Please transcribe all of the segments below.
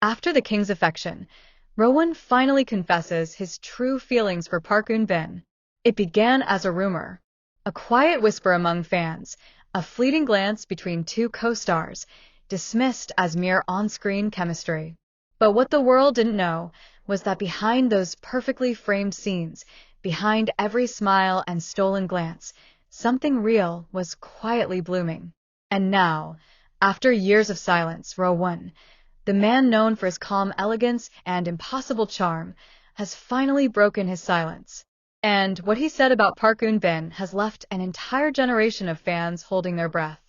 After the king's affection, Rowoon finally confesses his true feelings for Park Eun. It began as a rumor, a quiet whisper among fans, a fleeting glance between two co-stars, dismissed as mere on-screen chemistry. But what the world didn't know was that behind those perfectly framed scenes, behind every smile and stolen glance, something real was quietly blooming. And now, after years of silence, Rowoon, the man known for his calm elegance and impossible charm, has finally broken his silence. And what he said about Park Eun has left an entire generation of fans holding their breath.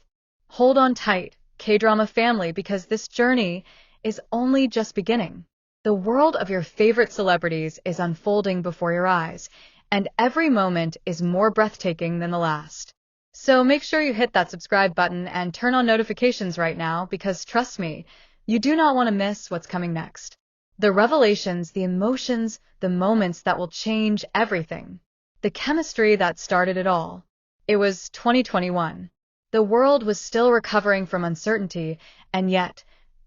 Hold on tight, K-drama family, because this journey is only just beginning. The world of your favorite celebrities is unfolding before your eyes, and every moment is more breathtaking than the last. So make sure you hit that subscribe button and turn on notifications right now, because trust me, you do not want to miss what's coming next. The revelations, the emotions, the moments that will change everything. The chemistry that started it all. It was 2021. The world was still recovering from uncertainty, and yet,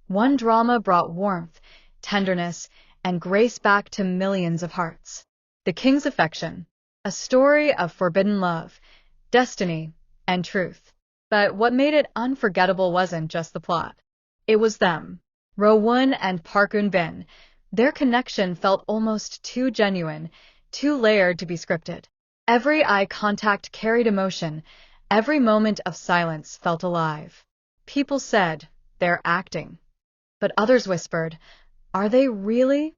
one drama brought warmth, tenderness, and grace back to millions of hearts. The King's Affection. A story of forbidden love, destiny, and truth. But what made it unforgettable wasn't just the plot. It was them. Rowoon and Park Eun. Their connection felt almost too genuine, too layered to be scripted. Every eye contact carried emotion. Every moment of silence felt alive. People said, they're acting. But others whispered, are they really?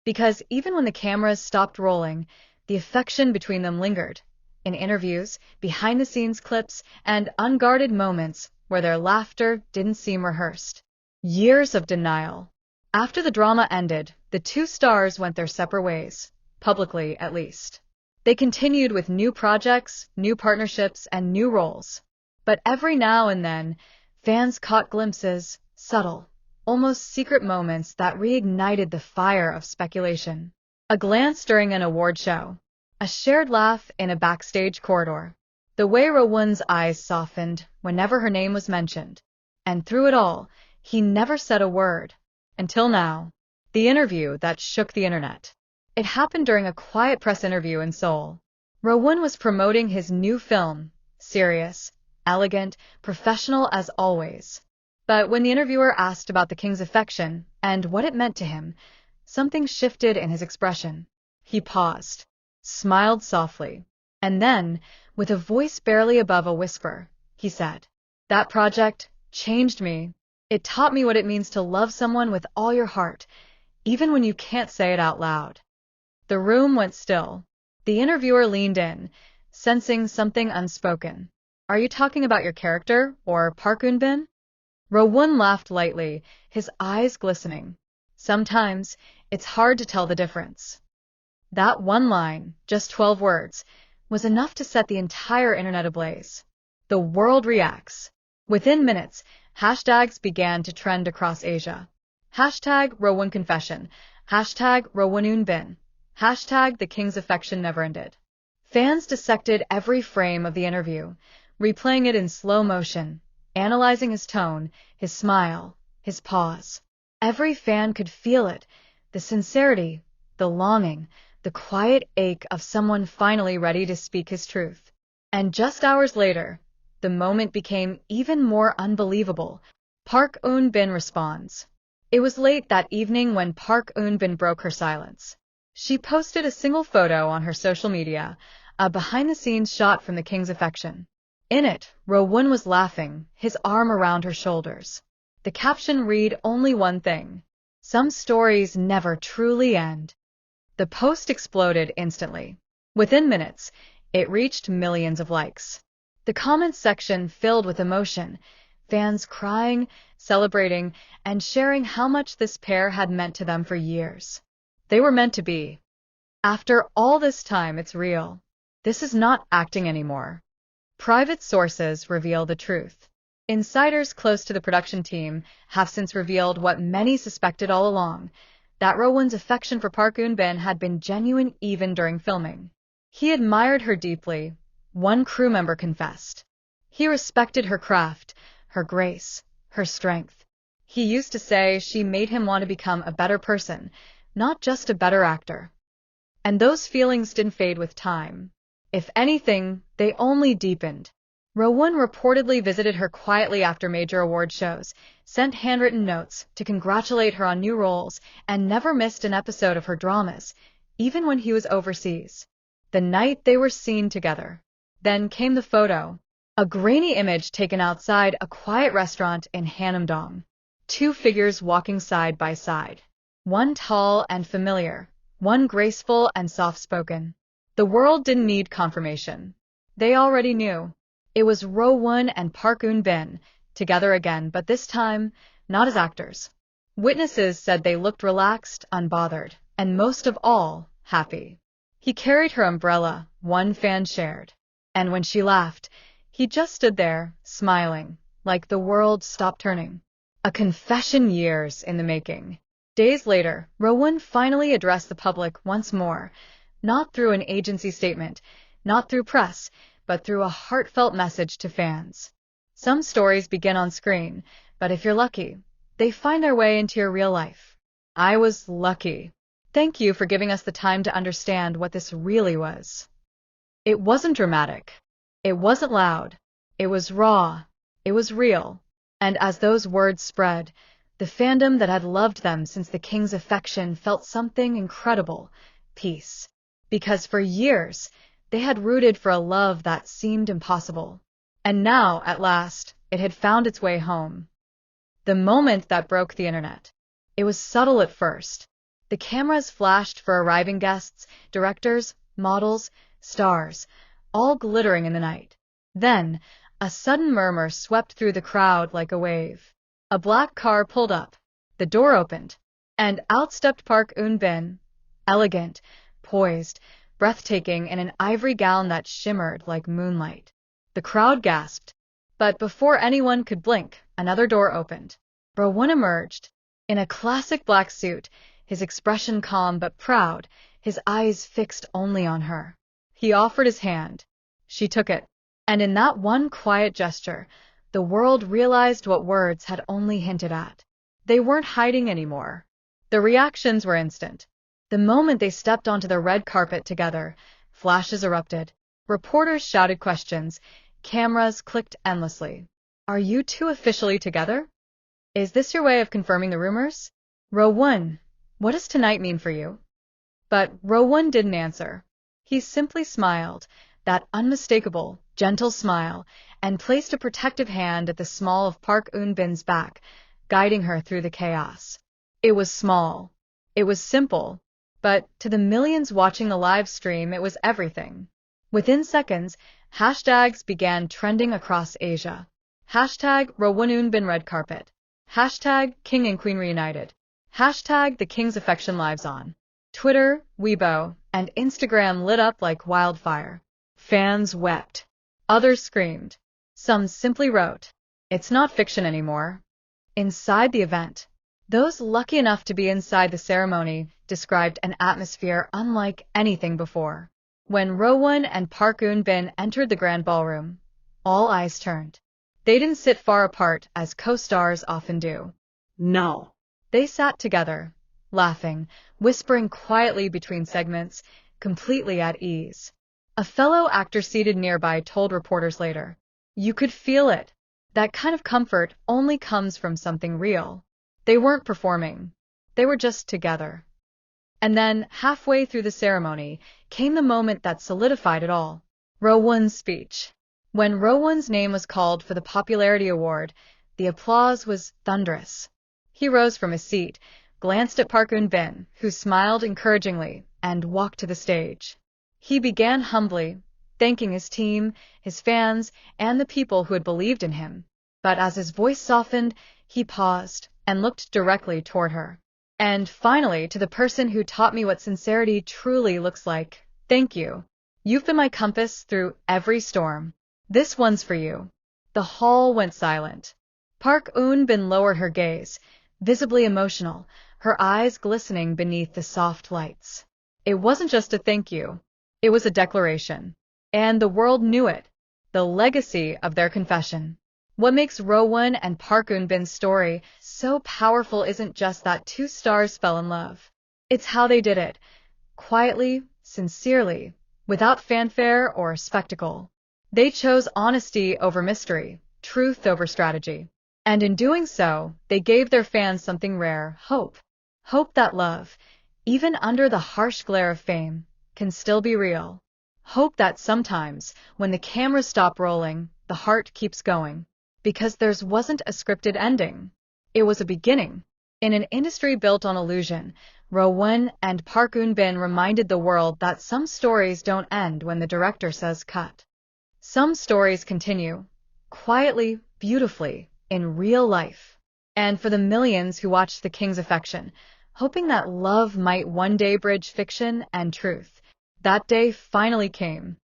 Because even when the cameras stopped rolling, the affection between them lingered. In interviews, behind-the-scenes clips, and unguarded moments where their laughter didn't seem rehearsed. Years of denial. After the drama ended, the two stars went their separate ways, publicly at least. They continued with new projects, new partnerships, and new roles. But every now and then, fans caught glimpses, subtle, almost secret moments that reignited the fire of speculation. A glance during an award show. A shared laugh in a backstage corridor. The way Rowoon's eyes softened whenever her name was mentioned. And through it all, he never said a word. Until now. The interview that shook the internet. It happened during a quiet press interview in Seoul. Rowoon was promoting his new film, serious, elegant, professional as always. But when the interviewer asked about the king's affection and what it meant to him, something shifted in his expression. He paused, smiled softly, and then, with a voice barely above a whisper, he said, "That project changed me. It taught me what it means to love someone with all your heart, even when you can't say it out loud." The room went still. The interviewer leaned in, sensing something unspoken. "Are you talking about your character, or Park Eun?" Rowoon laughed lightly, his eyes glistening. Sometimes, it's hard to tell the difference. That one line, just 12 words, was enough to set the entire internet ablaze. The world reacts. Within minutes, hashtags began to trend across Asia. Hashtag Rowoon Confession. Hashtag Rowoon Unbin. Hashtag The King's Affection Never Ended. Fans dissected every frame of the interview, replaying it in slow motion, analyzing his tone, his smile, his pause. Every fan could feel it, the sincerity, the longing, the quiet ache of someone finally ready to speak his truth. And just hours later, the moment became even more unbelievable. Park Eun responds. It was late that evening when Park Eun broke her silence. She posted a single photo on her social media, a behind-the-scenes shot from the king's affection. In it, Rowoon was laughing, his arm around her shoulders. The caption read only one thing: some stories never truly end. The post exploded instantly. Within minutes, it reached millions of likes. The comments section filled with emotion, fans crying, celebrating, and sharing how much this pair had meant to them for years. They were meant to be. After all this time, it's real. This is not acting anymore. Private sources reveal the truth. Insiders close to the production team have since revealed what many suspected all along, that Rowoon's affection for Park Eun had been genuine even during filming. He admired her deeply, one crew member confessed. He respected her craft, her grace, her strength. He used to say she made him want to become a better person, not just a better actor. And those feelings didn't fade with time. If anything, they only deepened. Rowoon reportedly visited her quietly after major award shows, sent handwritten notes to congratulate her on new roles, and never missed an episode of her dramas, even when he was overseas. The night they were seen together. Then came the photo. A grainy image taken outside a quiet restaurant in Hanamdong. Two figures walking side by side. One tall and familiar, one graceful and soft-spoken. The world didn't need confirmation. They already knew. It was Rowoon and Park Eun, together again, but this time, not as actors. Witnesses said they looked relaxed, unbothered, and most of all, happy. He carried her umbrella, one fan shared. And when she laughed, he just stood there, smiling, like the world stopped turning. A confession years in the making. Days later, Rowoon finally addressed the public once more, not through an agency statement, not through press, but through a heartfelt message to fans. Some stories begin on screen, but if you're lucky, they find their way into your real life. I was lucky. Thank you for giving us the time to understand what this really was. It wasn't dramatic. It wasn't loud. It was raw. It was real. And as those words spread, the fandom that had loved them since the king's affection felt something incredible: peace. Because for years, they had rooted for a love that seemed impossible. And now, at last, it had found its way home. The moment that broke the internet. It was subtle at first. The cameras flashed for arriving guests, directors, models, stars, all glittering in the night. Then, a sudden murmur swept through the crowd like a wave. A black car pulled up. The door opened. And out stepped Park Eun, elegant, poised, breathtaking in an ivory gown that shimmered like moonlight. The crowd gasped. But before anyone could blink, another door opened. Rowoon emerged. In a classic black suit, his expression calm but proud, his eyes fixed only on her. He offered his hand. She took it. And in that one quiet gesture, the world realized what words had only hinted at. They weren't hiding anymore. The reactions were instant. The moment they stepped onto the red carpet together, flashes erupted. Reporters shouted questions. Cameras clicked endlessly. Are you two officially together? Is this your way of confirming the rumors? Rowoon, what does tonight mean for you? But Rowoon didn't answer. He simply smiled, that unmistakable, gentle smile, and placed a protective hand at the small of Park Eun's back, guiding her through the chaos. It was small. It was simple. But to the millions watching the live stream, it was everything. Within seconds, hashtags began trending across Asia. Hashtag Rowoon Unbin red carpet. Hashtag King and Queen reunited. Hashtag the King's affection lives on. Twitter, Weibo, and Instagram lit up like wildfire. Fans wept. Others screamed. Some simply wrote, "It's not fiction anymore." Inside the event, those lucky enough to be inside the ceremony described an atmosphere unlike anything before. When Rowoon and Park Eun entered the grand ballroom, all eyes turned. They didn't sit far apart as co-stars often do. No. They sat together, laughing, whispering quietly between segments, completely at ease. A fellow actor seated nearby told reporters later, "You could feel it. That kind of comfort only comes from something real." They weren't performing. They were just together. And then, halfway through the ceremony, came the moment that solidified it all. Rowoon's speech. When Rowoon's name was called for the popularity award, the applause was thunderous. He rose from his seat, glanced at Park Eun, who smiled encouragingly, and walked to the stage. He began humbly, thanking his team, his fans, and the people who had believed in him. But as his voice softened, he paused and looked directly toward her. "And finally, to the person who taught me what sincerity truly looks like, thank you. You've been my compass through every storm. This one's for you." The hall went silent. Park Eun lowered her gaze, visibly emotional, her eyes glistening beneath the soft lights. It wasn't just a thank you. It was a declaration. And the world knew it. The legacy of their confession. What makes Rowoon and Park Eun's story so powerful isn't just that two stars fell in love. It's how they did it. Quietly, sincerely, without fanfare or spectacle. They chose honesty over mystery, truth over strategy. And in doing so, they gave their fans something rare, hope. Hope that love, even under the harsh glare of fame, can still be real. Hope that sometimes, when the cameras stop rolling, the heart keeps going. Because theirs wasn't a scripted ending. It was a beginning. In an industry built on illusion, Rowoon and Park Eun reminded the world that some stories don't end when the director says cut. Some stories continue, quietly, beautifully, in real life. And for the millions who watched The King's Affection, hoping that love might one day bridge fiction and truth, that day finally came.